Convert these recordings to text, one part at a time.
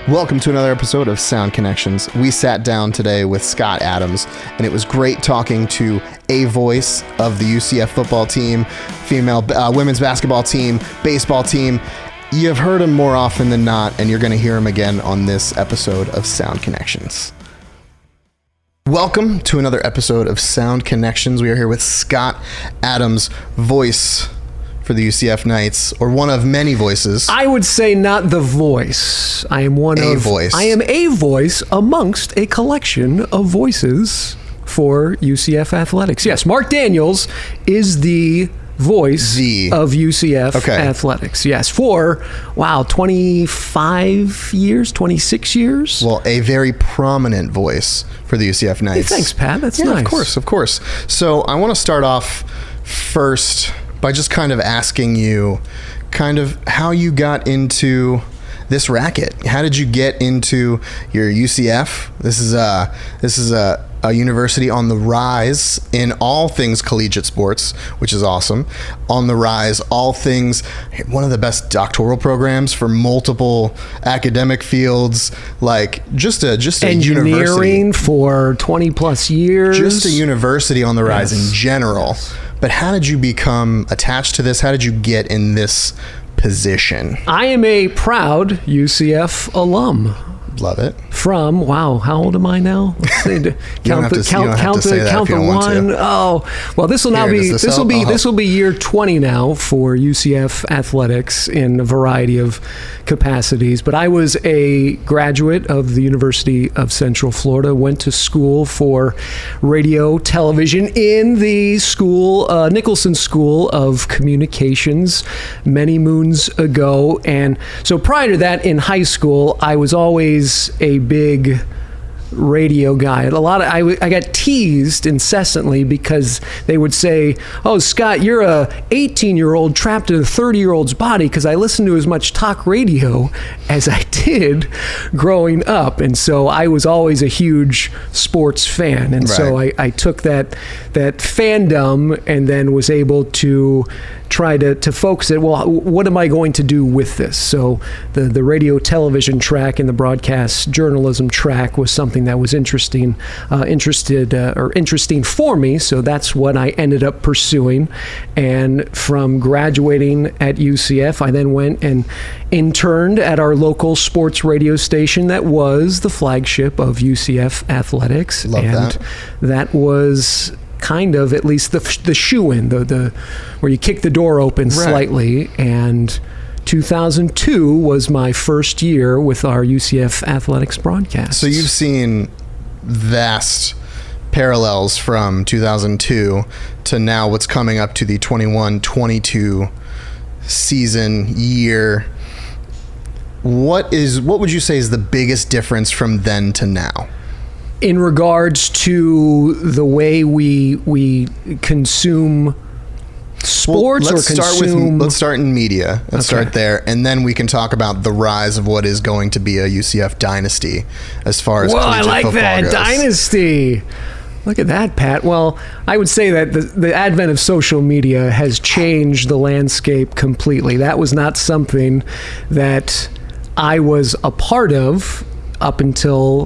Welcome to another episode of Sound Connections. We sat down today with Scott Adams, and it was great talking to a voice of the UCF football team, female women's basketball team, baseball team. You have heard him more often than not, and you're going to hear him again on this episode of Sound Connections. Welcome to another episode of Sound Connections. We are here with Scott Adams, voice for the UCF Knights, or one of many voices. I would say not the voice. I am voice. I am a voice amongst a collection of voices for UCF Athletics. Yes, Mark Daniels is the voice of UCF Athletics. Yes, for 25 years, 26 years. Well, a very prominent voice for the UCF Knights. Hey, thanks, Pat. That's nice. Of course. So I want to start off first by just kind of asking you kind of how you got into this racket. How did you get into your UCF? This is a university on the rise in all things collegiate sports, which is awesome. On the rise, all things, one of the best doctoral programs for multiple academic fields, like just a engineering university for 20 plus years. Just a university on the rise in general. But how did you become attached to this? How did you get in this position? I am a proud UCF alum. Love it. From how old am I now? Let's see. Count the one. Oh, well, this will be year 20 now for UCF Athletics in a variety of capacities. But I was a graduate of the University of Central Florida. Went to school for radio, television in the school, Nicholson School of Communications, many moons ago. And so prior to that, in high school, I was always a big radio guy. I got teased incessantly because they would say, "Oh, Scott, you're a 18-year-old trapped in a 30-year-old's body," because I listened to as much talk radio as I did growing up. And so I was always a huge sports fan. And so I took that fandom and then was able to try to focus it. Well, what am I going to do with this? So the radio television track and the broadcast journalism track was something that was interesting for me. So that's what I ended up pursuing. And from graduating at UCF, I then went and interned at our local sports radio station that was the flagship of UCF Athletics. That was kind of at least the shoe-in, the where you kick the door open slightly. And 2002 was my first year with our UCF Athletics broadcast. So you've seen vast parallels from 2002 to now what's coming up to the 21-22 season year. What would you say is the biggest difference from then to now? In regards to the way we consume sports, let's start in media. Let's start there, and then we can talk about the rise of what is going to be a UCF dynasty as far as collegiate football goes. I like that dynasty. Look at that, Pat. Well, I would say that the advent of social media has changed the landscape completely. That was not something that I was a part of up until,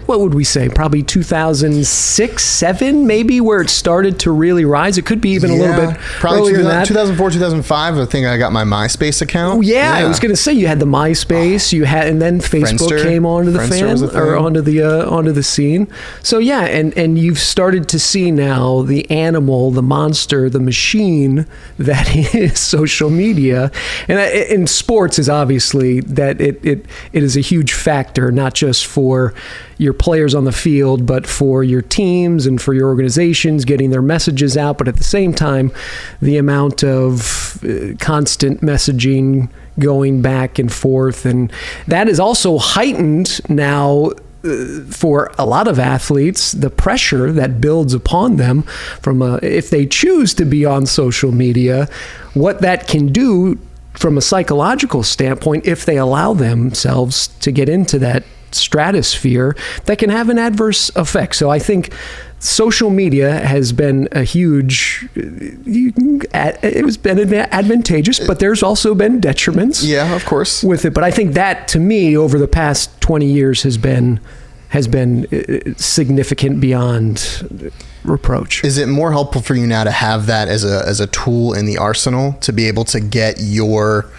what would we say, probably 2006, 7, maybe, where it started to really rise. It could be even a little bit earlier than that. 2004, 2005, I think I got my MySpace account. I was going to say, you had the MySpace, and then Facebook Friendster came onto the onto the scene. So and you've started to see now the animal, the monster, the machine that is social media, and in sports is obviously that it is a huge factor. Not just for your players on the field, but for your teams and for your organizations getting their messages out. But at the same time, the amount of constant messaging going back and forth, and that is also heightened now for a lot of athletes, the pressure that builds upon them from if they choose to be on social media, what that can do from a psychological standpoint, if they allow themselves to get into that stratosphere, that can have an adverse effect. So I think social media has been a huge, it's been advantageous, but there's also been detriments. Yeah, of course. With it. But I think that, to me, over the past 20 years has been significant beyond reproach. Is it more helpful for you now to have that as a tool in the arsenal to be able to get your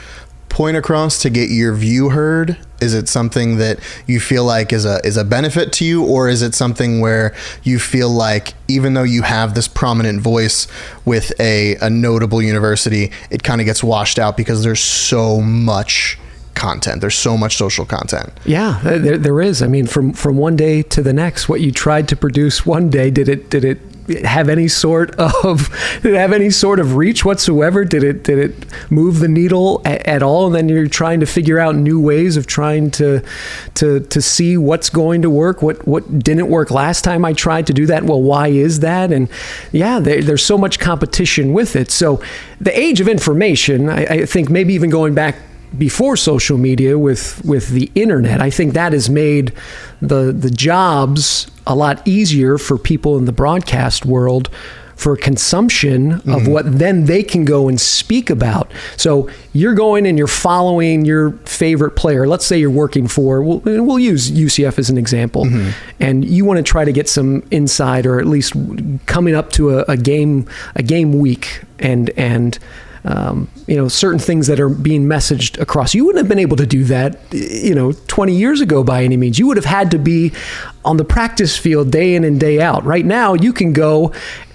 point across, to get your view heard? Is it something that you feel like is a benefit to you, or is it something where you feel like even though you have this prominent voice with a notable university, it kind of gets washed out because there's so much content, there's so much social content? Yeah, there is. I mean, from one day to the next, what you tried to produce one day, did it have any sort of reach whatsoever? Did it move the needle at all? And then you're trying to figure out new ways of trying to see what's going to work, what didn't work last time I tried to do that. Well, why is that? And yeah, there's so much competition with it. So the age of information, I think maybe even going back before social media with the internet, I think that has made the jobs a lot easier for people in the broadcast world for consumption of what then they can go and speak about. So you're going and you're following your favorite player. Let's say you're working for, we'll use UCF as an example, and you want to try to get some insight, or at least coming up to a game week and certain things that are being messaged across. You wouldn't have been able to do that, 20 years ago by any means. You would have had to be on the practice field day in and day out. Right now, you can go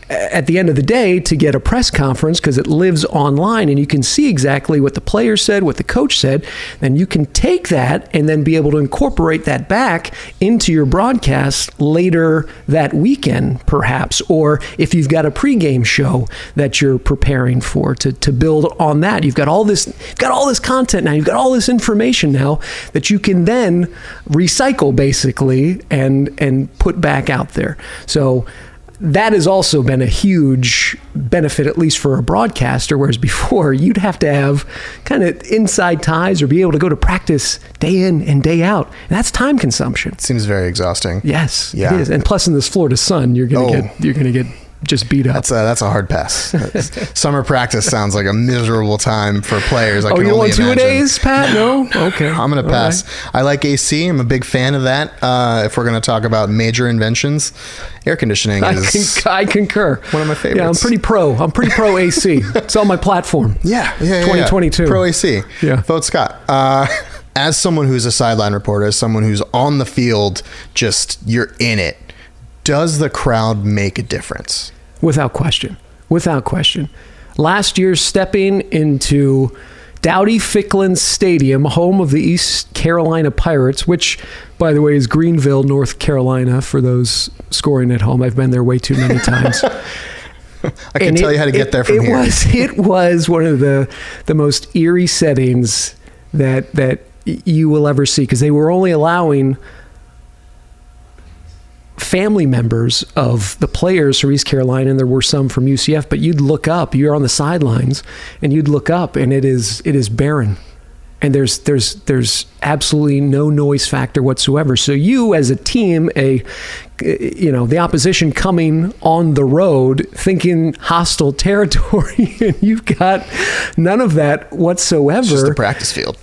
at the end of the day to get a press conference because it lives online, and you can see exactly what the player said, what the coach said. Then you can take that and then be able to incorporate that back into your broadcast later that weekend, perhaps, or if you've got a pregame show that you're preparing for, to build on that. You've got all this content now. You've got all this information now that you can then recycle basically and put back out there. So that has also been a huge benefit, at least for a broadcaster, whereas before you'd have to have kind of inside ties or be able to go to practice day in and day out. And that's time consumption. It seems very exhausting. Yes, yeah. It is. And plus in this Florida sun, you're going to get just beat up. That's a hard pass. Summer practice sounds like a miserable time for players. You don't want 2-a-days, Pat? No? Okay. I'm going to pass. Right. I like AC. I'm a big fan of that. If we're going to talk about major inventions, air conditioning is... I concur. One of my favorites. Yeah, I'm pretty pro AC. It's on my platform. Yeah. 2022. Pro AC. Yeah. Vote Scott. As someone who's a sideline reporter, as someone who's on the field, you're in it, does the crowd make a difference? Without question. Last year, stepping into Dowdy Ficklin Stadium, home of the East Carolina Pirates, which, by the way, is Greenville, North Carolina, for those scoring at home. I've been there way too many times. I can tell you how to get there from here. It was one of the most eerie settings that you will ever see, because they were only allowing family members of the players from East Carolina, and there were some from UCF, but you'd look up, you're on the sidelines, and you'd look up, and it is barren. And there's absolutely no noise factor whatsoever. So you, as a team, the opposition coming on the road, thinking hostile territory, and you've got none of that whatsoever. It's just a practice field.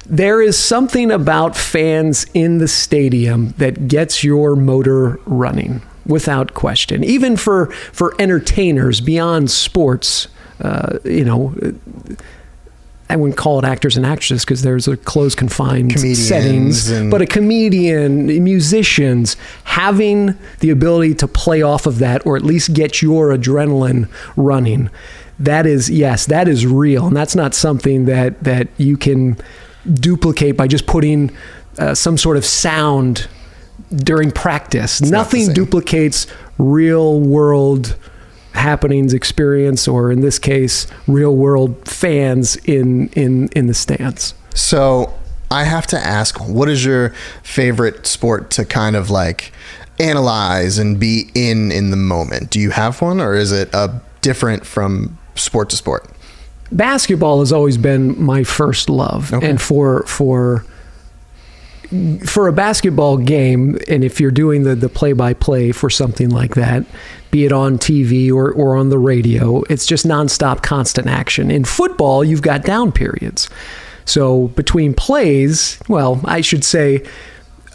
There is something about fans in the stadium that gets your motor running, without question. Even for entertainers beyond sports, I wouldn't call it actors and actresses because there's a closed, confined settings. But a comedian, musicians, having the ability to play off of that, or at least get your adrenaline running, that is real. And that's not something that you can duplicate by just putting some sort of sound during practice. Nothing duplicates real world happenings, experience, or in this case, real world fans in the stands. So I have to ask, what is your favorite sport to kind of like analyze and be in the moment? Do you have one, or is it different from sport to sport? Basketball has always been my first love. Okay. And for for a basketball game, and if you're doing the play-by-play for something like that, be it on TV or on the radio, it's just nonstop, constant action. In football, you've got down periods. So between plays, well, I should say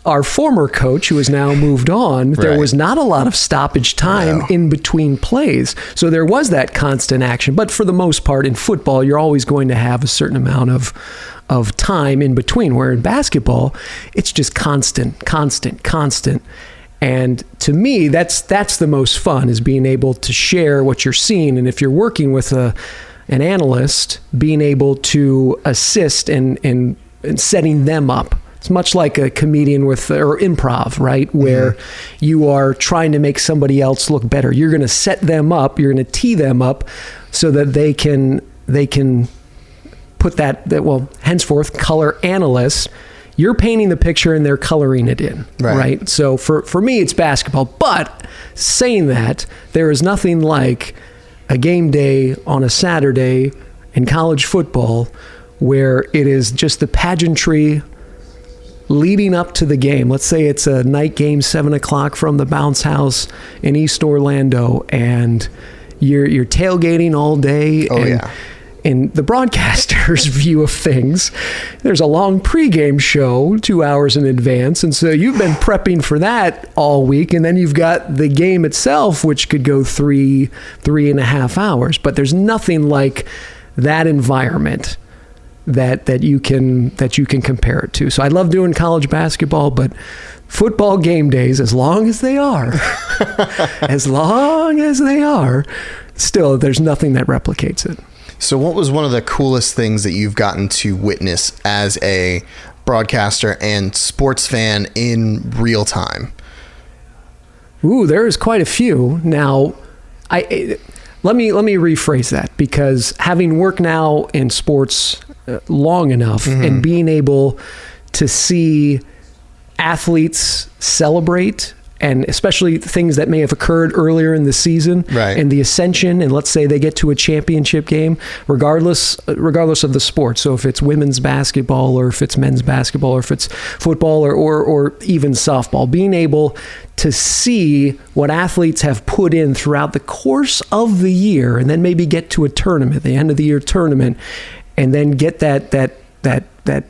our former coach, who has now moved on, there was not a lot of stoppage time in between plays. So there was that constant action. But for the most part, in football, you're always going to have a certain amount of time in between, where in basketball, it's just constant. And to me, that's the most fun, is being able to share what you're seeing. And if you're working with an analyst, being able to assist in setting them up. It's much like a comedian or improv, right? Where you are trying to make somebody else look better. You're going to set them up, you're going to tee them up so that they can put that henceforth, color analyst. You're painting the picture and they're coloring it in, right? So for me, it's basketball. But saying that, there is nothing like a game day on a Saturday in college football where it is just the pageantry leading up to the game. Let's say it's a night game, 7 o'clock from the bounce house in East Orlando, and you're tailgating all day. In the broadcaster's view of things, there's a long pregame show 2 hours in advance. And so you've been prepping for that all week. And then you've got the game itself, which could go 3.5 hours. But there's nothing like that environment that you can compare it to. So I love doing college basketball, but football game days, as long as they are, still, there's nothing that replicates it. So what was one of the coolest things that you've gotten to witness as a broadcaster and sports fan in real time? Ooh, there's quite a few. Now, let me rephrase that, because having worked now in sports long enough and being able to see athletes celebrate, and especially things that may have occurred earlier in the season, and the ascension, and let's say they get to a championship game, regardless of the sport. So if it's women's basketball, or if it's men's basketball, or if it's football, or even softball, being able to see what athletes have put in throughout the course of the year, and then maybe get to a tournament, the end of the year tournament, and then get that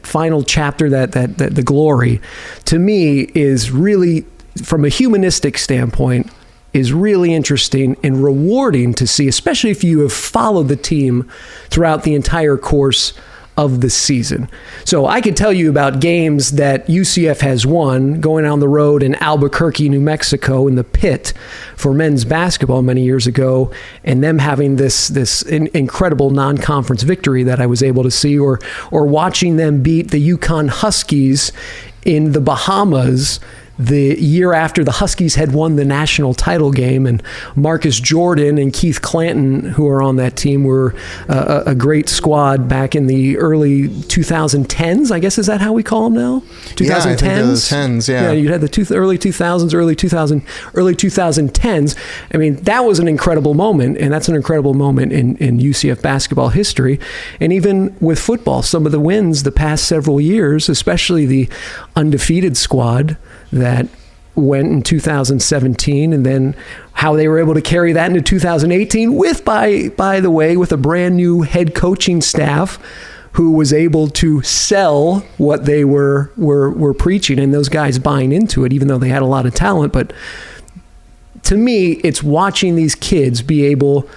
final chapter, that the glory, to me is really, from a humanistic standpoint, is really interesting and rewarding to see, especially if you have followed the team throughout the entire course of the season. So I could tell you about games that UCF has won, going on the road in Albuquerque, New Mexico, in the pit for men's basketball many years ago, and them having this incredible non-conference victory that I was able to see, or watching them beat the Yukon Huskies in the Bahamas the year after the Huskies had won the national title game. And Marcus Jordan and Keith Clanton, who are on that team, were a great squad back in the early 2010s. I guess, is that how we call them now? 2010s? Yeah, I think they're the 10s, yeah. Yeah, you had the early 2000s, early 2010s. I mean, that was an incredible moment, and that's an incredible moment in UCF basketball history. And even with football, some of the wins the past several years, especially the undefeated squad that went in 2017, and then how they were able to carry that into 2018 with, by the way, with a brand new head coaching staff who was able to sell what they were preaching, and those guys buying into it, even though they had a lot of talent. But to me, it's watching these kids be able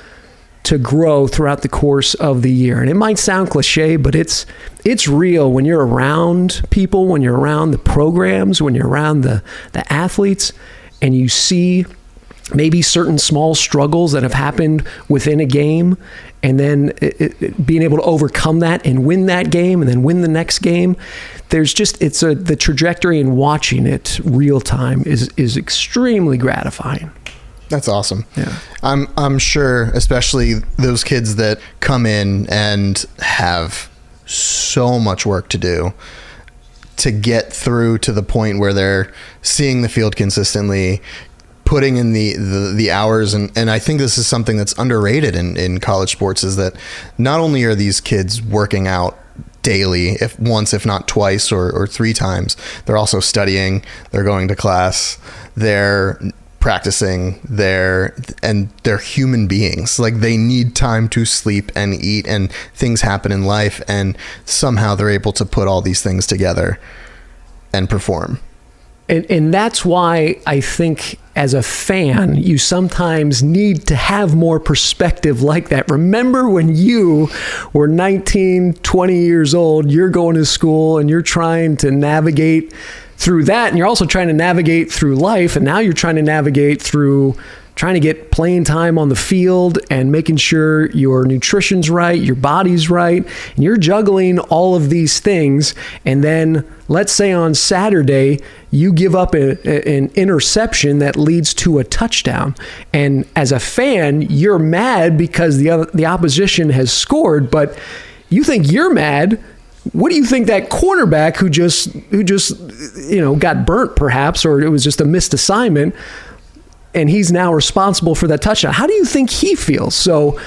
to grow throughout the course of the year. And it might sound cliche, but it's real when you're around people, when you're around the programs, when you're around the athletes, and you see maybe certain small struggles that have happened within a game, and then being able to overcome that and win that game, and then win the next game. There's just, the trajectory, and watching it real time is extremely gratifying. That's awesome. Yeah. I'm sure, especially those kids that come in and have so much work to do to get through to the point where they're seeing the field consistently, putting in the hours. And I think this is something that's underrated in college sports, is that not only are these kids working out daily, if not twice or 3 times. They're also studying, they're going to class, they're practicing, they're human beings. Like, they need time to sleep and eat, and things happen in life, and somehow they're able to put all these things together and perform. And that's why I think as a fan, you sometimes need to have more perspective like that. Remember when you were 19, 20 years old, you're going to school and you're trying to navigate through that, and you're also trying to navigate through life, and now you're trying to navigate through trying to get playing time on the field and making sure your nutrition's right, your body's right, and you're juggling all of these things. And then let's say on Saturday, you give up an interception that leads to a touchdown. And as a fan, you're mad because the opposition has scored, but you think you're mad. What do you think that cornerback who just got burnt perhaps, or it was just a missed assignment, and he's now responsible for that touchdown, how do you think he feels? So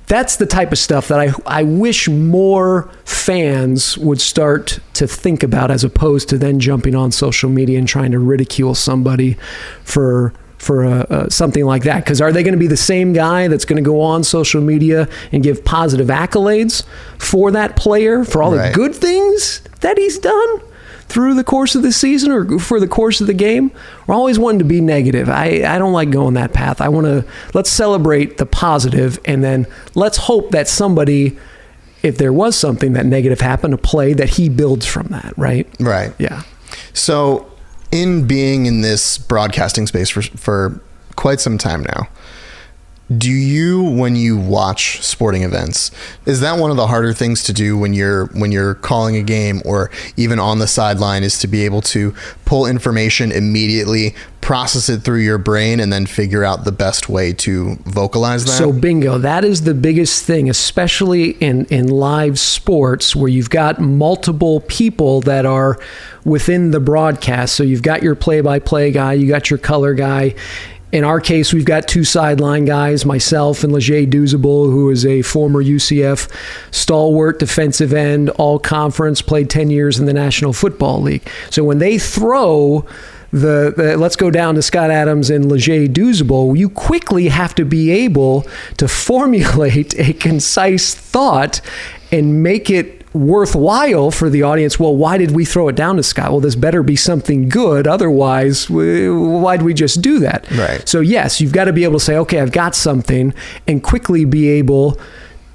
that's the type of stuff that I wish more fans would start to think about, as opposed to then jumping on social media and trying to ridicule somebody for something like that. Because are they going to be the same guy that's going to go on social media and give positive accolades for that player, for all the good things that he's done through the course of the season or for the course of the game? We're always wanting to be negative. I don't like going that path. Let's celebrate the positive, and then let's hope that somebody, if there was something that negative happened, a play, that he builds from that, right? Right. Yeah. So in being in this broadcasting space for quite some time now, do you, when you watch sporting events, is that one of the harder things to do when you're calling a game or even on the sideline, is to be able to pull information immediately, process it through your brain, and then figure out the best way to vocalize that? So bingo, that is the biggest thing, especially in live sports where you've got multiple people that are within the broadcast. So you've got your play-by-play guy, you got your color guy. In our case, we've got 2 sideline guys, myself and Leger Douzable, who is a former UCF stalwart defensive end, all conference, played 10 years in the National Football League. So when they throw the let's go down to Scott Adams and Leger Douzable, you quickly have to be able to formulate a concise thought and make it worthwhile for the audience. Well, why did we throw it down to Scott? Well, this better be something good. Otherwise, why'd we just do that? Right. So yes, you've got to be able to say, okay, I've got something, and quickly be able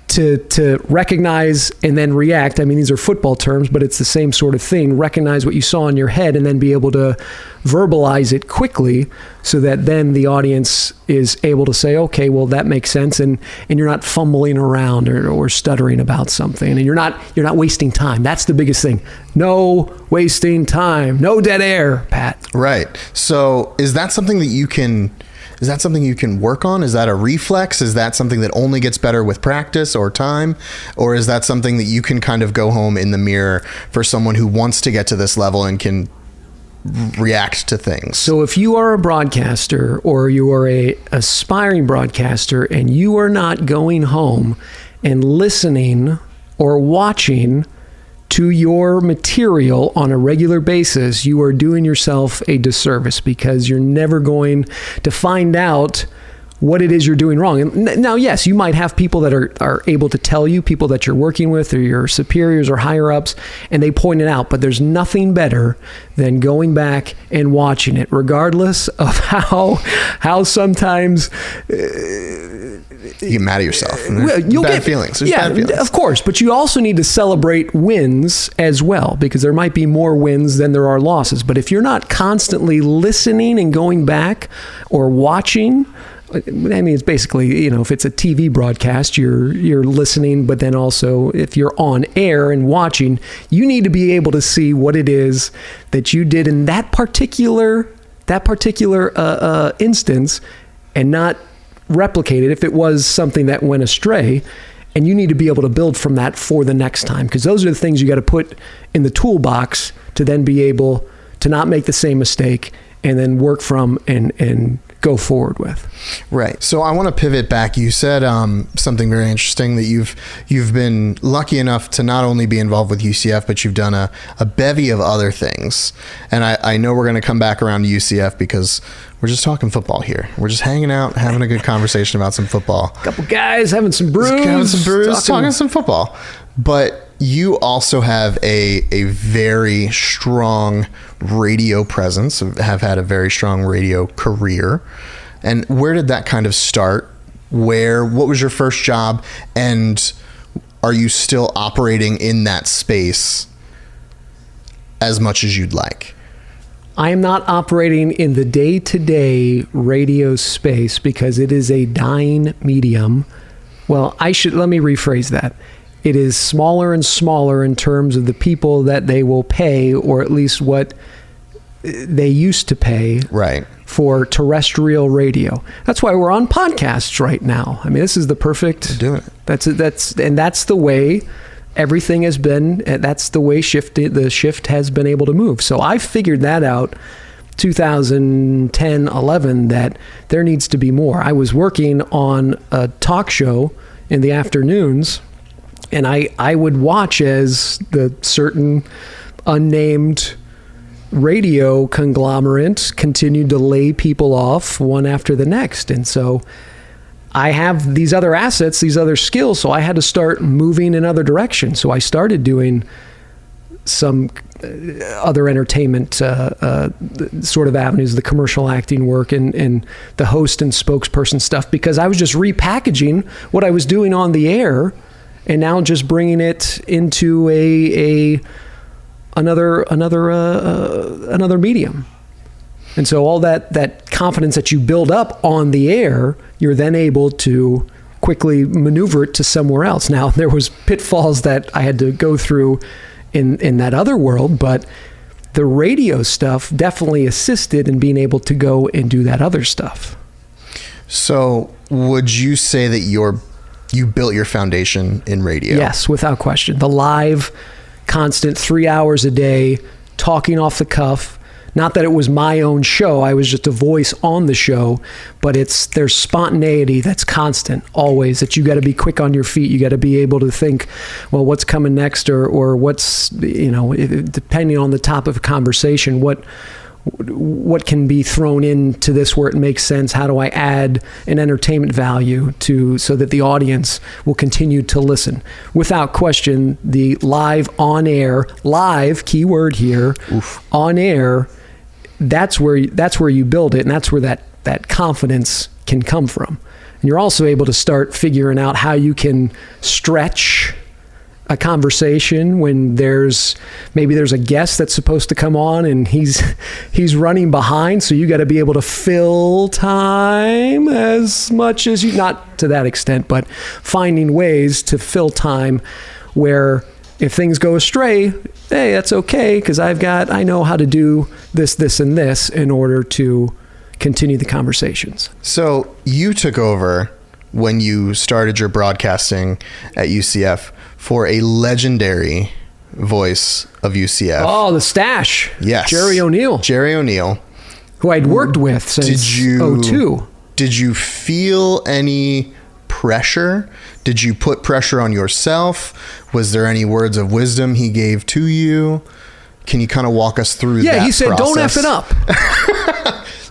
to recognize and then react. I mean, these are football terms, but it's the same sort of thing. Recognize what you saw in your head and then be able to verbalize it quickly, so that then the audience is able to say, okay, well, that makes sense, and you're not fumbling around or stuttering about something, and you're not wasting time. That's the biggest thing. No wasting time. No dead air, Pat. Right. So is that something that you can work on? Is that a reflex? Is that something that only gets better with practice or time? Or is that something that you can kind of go home in the mirror for someone who wants to get to this level and can react to things? So if you are a broadcaster, or you are a aspiring broadcaster, and you are not going home and listening or watching to your material on a regular basis, you are doing yourself a disservice, because you're never going to find out what it is you're doing wrong. And now, yes, you might have people that are able to tell you, people that you're working with or your superiors or higher ups, and they point it out, but there's nothing better than going back and watching it, regardless of how sometimes you get mad at yourself. You'll bad get feelings. There's yeah, bad feelings. Of course, but you also need to celebrate wins as well, because there might be more wins than there are losses. But if you're not constantly listening and going back or watching, I mean, it's basically, if it's a TV broadcast, you're listening, but then also if you're on air and watching, you need to be able to see what it is that you did in that particular instance, and not replicate it if it was something that went astray. And you need to be able to build from that for the next time, because those are the things you got to put in the toolbox to then be able to not make the same mistake, and then work from and go forward with. Right. So I want to pivot back. You said something very interesting, that you've been lucky enough to not only be involved with UCF, but you've done a bevy of other things. And I know we're going to come back around to UCF because we're just talking football here. We're just hanging out, having a good conversation about some football. Couple guys having some brews, talking some football. But you also have a very strong radio presence, have had a very strong radio career. And where did that kind of start? What was your first job? And are you still operating in that space as much as you'd like? I am not operating in the day-to-day radio space because it is a dying medium. Well, let me rephrase that. It is smaller and smaller in terms of the people that they will pay, or at least what they used to pay for terrestrial radio. That's why we're on podcasts right now. I mean, this is the perfect. Doing it. That's the way everything has been. That's the way the shift has been able to move. So I figured that out 2010, 11, that there needs to be more. I was working on a talk show in the afternoons, and I would watch as the certain unnamed radio conglomerate continued to lay people off one after the next. And so I have these other assets, these other skills, so I had to start moving in other directions. So I started doing some other entertainment sort of avenues, the commercial acting work and the host and spokesperson stuff, because I was just repackaging what I was doing on the air and now just bringing it into another medium. And so all that confidence that you build up on the air, you're then able to quickly maneuver it to somewhere else. Now, there was pitfalls that I had to go through in that other world, but the radio stuff definitely assisted in being able to go and do that other stuff. So would you say that you built your foundation in radio? Yes, without question. The live, constant 3 hours a day, talking off the cuff. Not that it was my own show, I was just a voice on the show, but there's spontaneity that's constant, always, that you got to be quick on your feet. You got to be able to think, well, what's coming next, or what's, depending on the topic of conversation, what can be thrown into this where it makes sense? How do I add an entertainment value so that the audience will continue to listen? Without question, the live, keyword here, on air, that's where you build it, and that's where that confidence can come from. And you're also able to start figuring out how you can stretch a conversation when there's a guest that's supposed to come on and he's running behind, so you got to be able to fill time as much as not to that extent, but finding ways to fill time where if things go astray, hey, that's okay, because I know how to do this, and this in order to continue the conversations. So you took over when you started your broadcasting at UCF for a legendary voice of UCF. Oh, the stash. Yes. Jerry ONeal. Who I'd worked with since 2002. Did you feel any pressure? Did you put pressure on yourself? Was there any words of wisdom he gave to you? Can you kind of walk us through that process? Yeah, he said, don't F it up.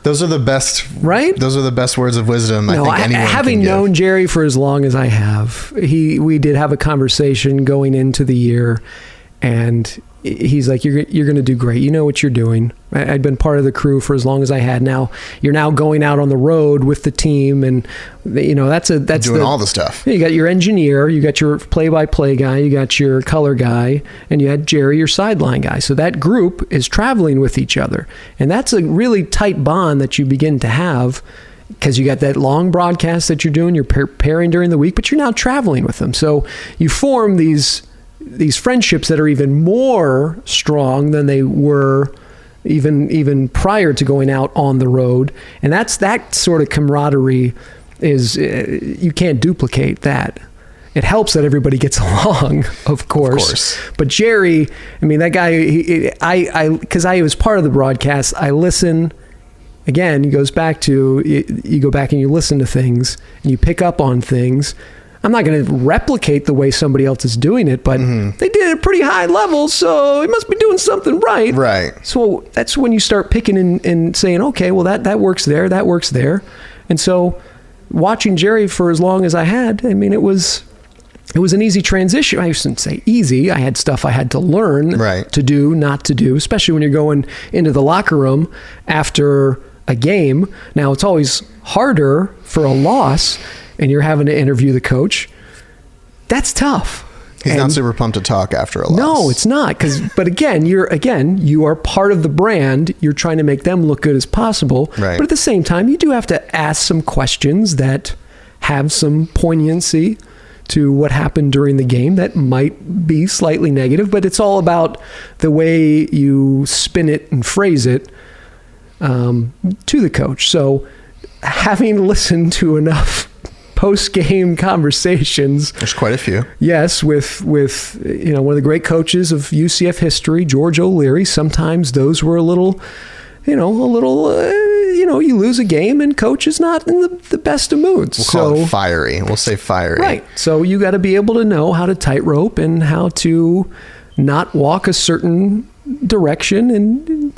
Those are the best, right? Those are the best words of wisdom I think anyone can give. Having known Jerry for as long as I have, we did have a conversation going into the year, and he's like, you're going to do great. You know what you're doing. I'd been part of the crew for as long as I had. Now you're now going out on the road with the team, and that's doing all the stuff. You got your engineer, you got your play-by-play guy, you got your color guy, and you had Jerry, your sideline guy. So that group is traveling with each other, and that's a really tight bond that you begin to have, because you got that long broadcast that you're doing. You're preparing during the week, but you're now traveling with them. So you form these friendships that are even more strong than they were even prior to going out on the road. And that sort of camaraderie is, you can't duplicate that. It helps that everybody gets along, of course. But Jerry, I mean, that guy, because I was part of the broadcast, I listen again, it goes back to, you go back and you listen to things and you pick up on things. I'm not going to replicate the way somebody else is doing it, but they did it at a pretty high level, so it must be doing something right. Right. So that's when you start picking and saying, okay, well, that works there, that works there. And so watching Jerry for as long as I had, I mean, it was an easy transition. I shouldn't say easy. I had stuff I had to learn to do, not to do, especially when you're going into the locker room after a game. Now, it's always harder for a loss, and you're having to interview the coach. That's tough. He's not super pumped to talk after a loss. No, it's not. But again, you are part of the brand. You're trying to make them look good as possible. Right. But at the same time, you do have to ask some questions that have some poignancy to what happened during the game that might be slightly negative, but it's all about the way you spin it and phrase it to the coach. So having listened to enough post-game conversations, there's quite a few. Yes, with one of the great coaches of UCF history, George O'Leary. Sometimes those were a little, you lose a game and coach is not in the best of moods. We'll call it fiery. We'll say fiery. Right. So you got to be able to know how to tightrope and how to not walk a certain direction and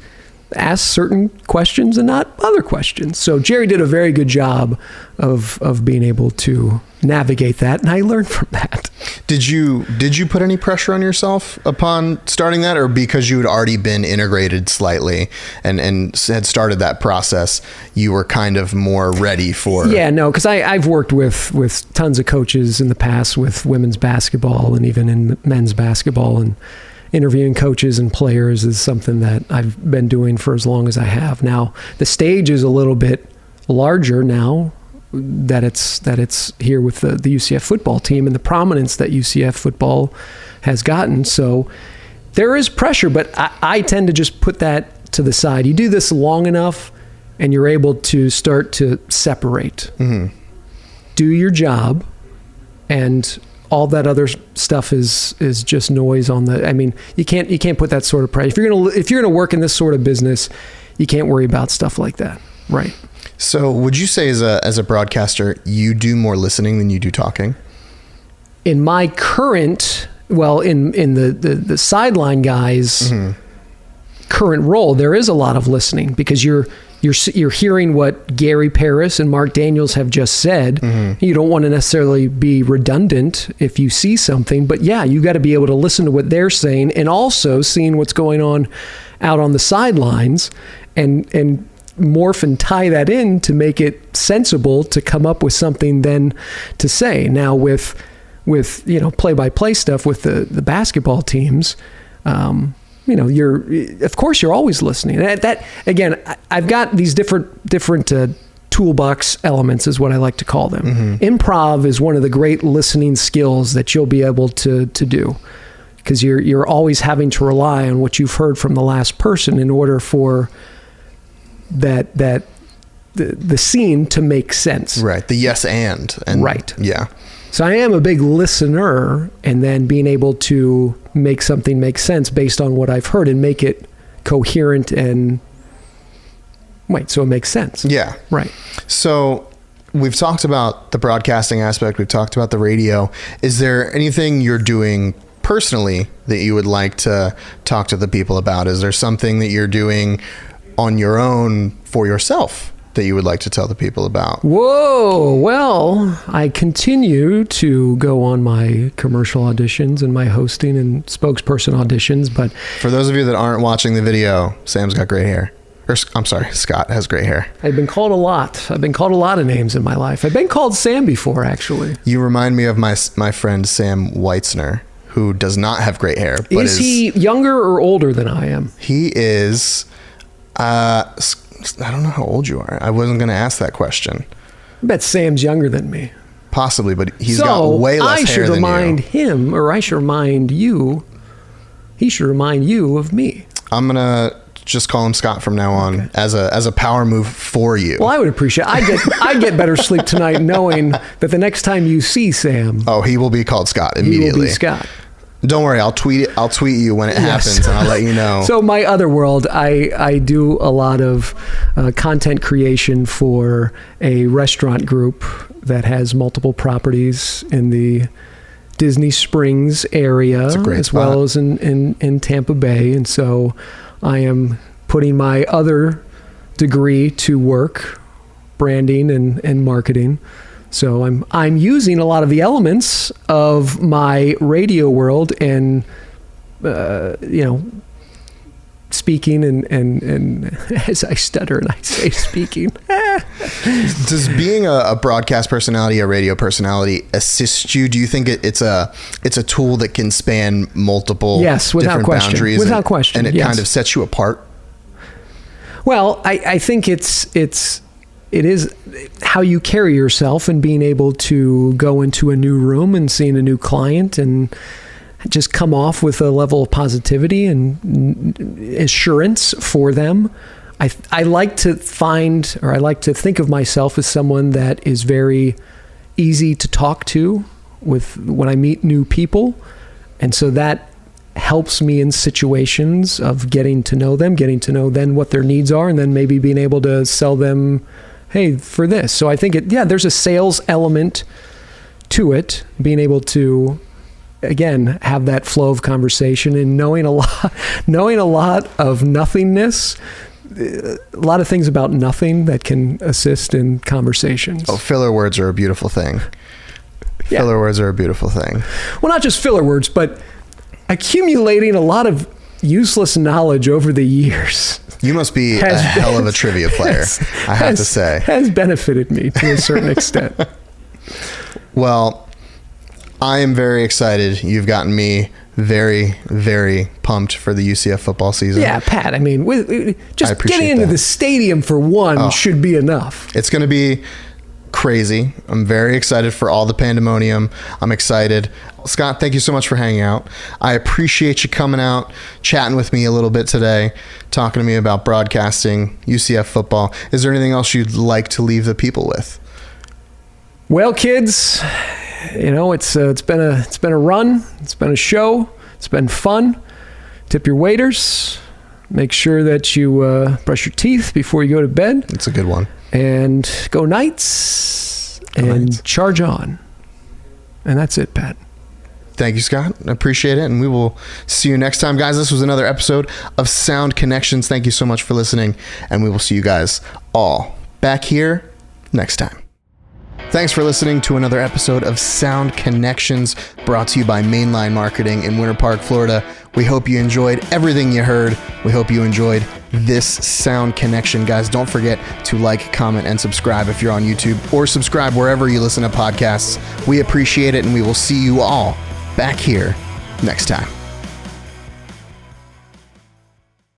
ask certain questions and not other questions. So Jerry did a very good job of being able to navigate that, and I learned from that. Did you put any pressure on yourself upon starting that, or because you had already been integrated slightly and had started that process, you were kind of more ready for? Yeah, no, because I've worked with tons of coaches in the past with women's basketball and even in men's basketball, and interviewing coaches and players is something that I've been doing for as long as I have. Now, the stage is a little bit larger now that it's here with the UCF football team and the prominence that UCF football has gotten. So there is pressure, but I tend to just put that to the side. You do this long enough and you're able to start to separate. Mm-hmm. Do your job, and all that other stuff is just noise on the. I mean, you can't put that sort of pressure. If you're gonna work in this sort of business, you can't worry about stuff like that, right? So, would you say as a broadcaster, you do more listening than you do talking? In my current, in the sideline guys' current role, there is a lot of listening because you're hearing what Gary Paris and Mark Daniels have just said. Mm-hmm. You don't want to necessarily be redundant if you see something, but yeah, you got to be able to listen to what they're saying and also seeing what's going on out on the sidelines and morph and tie that in to make it sensible to come up with something then to say. Now with play-by-play stuff with the basketball teams, you're always listening. And that again, I've got these different toolbox elements is what I like to call them. Mm-hmm. Improv is one of the great listening skills that you'll be able to do, because you're always having to rely on what you've heard from the last person in order for the scene to make sense. Right. The yes and right. Yeah. So I am a big listener, and then being able to make something make sense based on what I've heard and make it coherent and so it makes sense. Yeah. Right. So we've talked about the broadcasting aspect. We've talked about the radio. Is there anything you're doing personally that you would like to talk to the people about? Is there something that you're doing on your own for yourself that you would like to tell the people about? Whoa. Well, I continue to go on my commercial auditions and my hosting and spokesperson auditions, but for those of you that aren't watching the video, Sam's got gray hair. I'm sorry, Scott has gray hair. I've been called a lot. I've been called a lot of names in my life. I've been called Sam before, actually. You remind me of my friend Sam Weitzner, who does not have gray hair. But is he younger or older than I am? He is... I don't know how old you are. I wasn't going to ask that question. I bet Sam's younger than me. Possibly, but he's got way less hair than you. I should remind him, or I should remind you. He should remind you of me. I'm going to just call him Scott from now on, as a power move for you. Well, I would appreciate it. I get better sleep tonight knowing that the next time you see Sam... Oh, he will be called Scott immediately. He will be Scott. Don't worry, I'll tweet you when it happens, and I'll let you know. So my other world, I do a lot of content creation for a restaurant group that has multiple properties in the Disney Springs area, as well as in Tampa Bay. And so I am putting my other degree to work, branding and marketing. So I'm using a lot of the elements of my radio world and speaking and as I stutter and I say speaking. Does being a broadcast personality, a radio personality, assist you? Do you think it's a tool that can span multiple different boundaries? Without question. And it kind of sets you apart? Well, I think it is how you carry yourself and being able to go into a new room and seeing a new client and just come off with a level of positivity and assurance for them. I like to think of myself as someone that is very easy to talk to when I meet new people. And so that helps me in situations of getting to know them, getting to know then what their needs are, and then maybe being able to sell them, hey, for this. So I think there's a sales element to it, being able to, again, have that flow of conversation and knowing a lot of nothingness, a lot of things about nothing that can assist in conversations. Oh, filler words are a beautiful thing. Yeah. Filler words are a beautiful thing. Well, not just filler words, but accumulating a lot of useless knowledge over the years. You must be a hell of a trivia player, I have to say. Has benefited me to a certain extent. Well, I am very excited. You've gotten me very, very pumped for the UCF football season. Yeah, Pat, I mean, just getting into the stadium for one should be enough. It's going to be crazy. I'm very excited for all the pandemonium. I'm excited. Scott, thank you so much for hanging out. I appreciate you coming out, chatting with me a little bit today, talking to me about broadcasting, UCF football. Is there anything else you'd like to leave the people with? Well, kids, it's been a run. It's been a show. It's been fun. Tip your waiters. Make sure that you brush your teeth before you go to bed. It's a good one. And go Knights and charge on. And that's it, Pat. Thank you, Scott. I appreciate it. And we will see you next time, guys. This was another episode of Sound Connections. Thank you so much for listening. And we will see you guys all back here next time. Thanks for listening to another episode of Sound Connections, brought to you by Mainline Marketing in Winter Park, Florida. We hope you enjoyed everything you heard. We hope you enjoyed this Sound Connection. Guys, don't forget to like, comment, and subscribe if you're on YouTube, or subscribe wherever you listen to podcasts. We appreciate it, and we will see you all back here next time.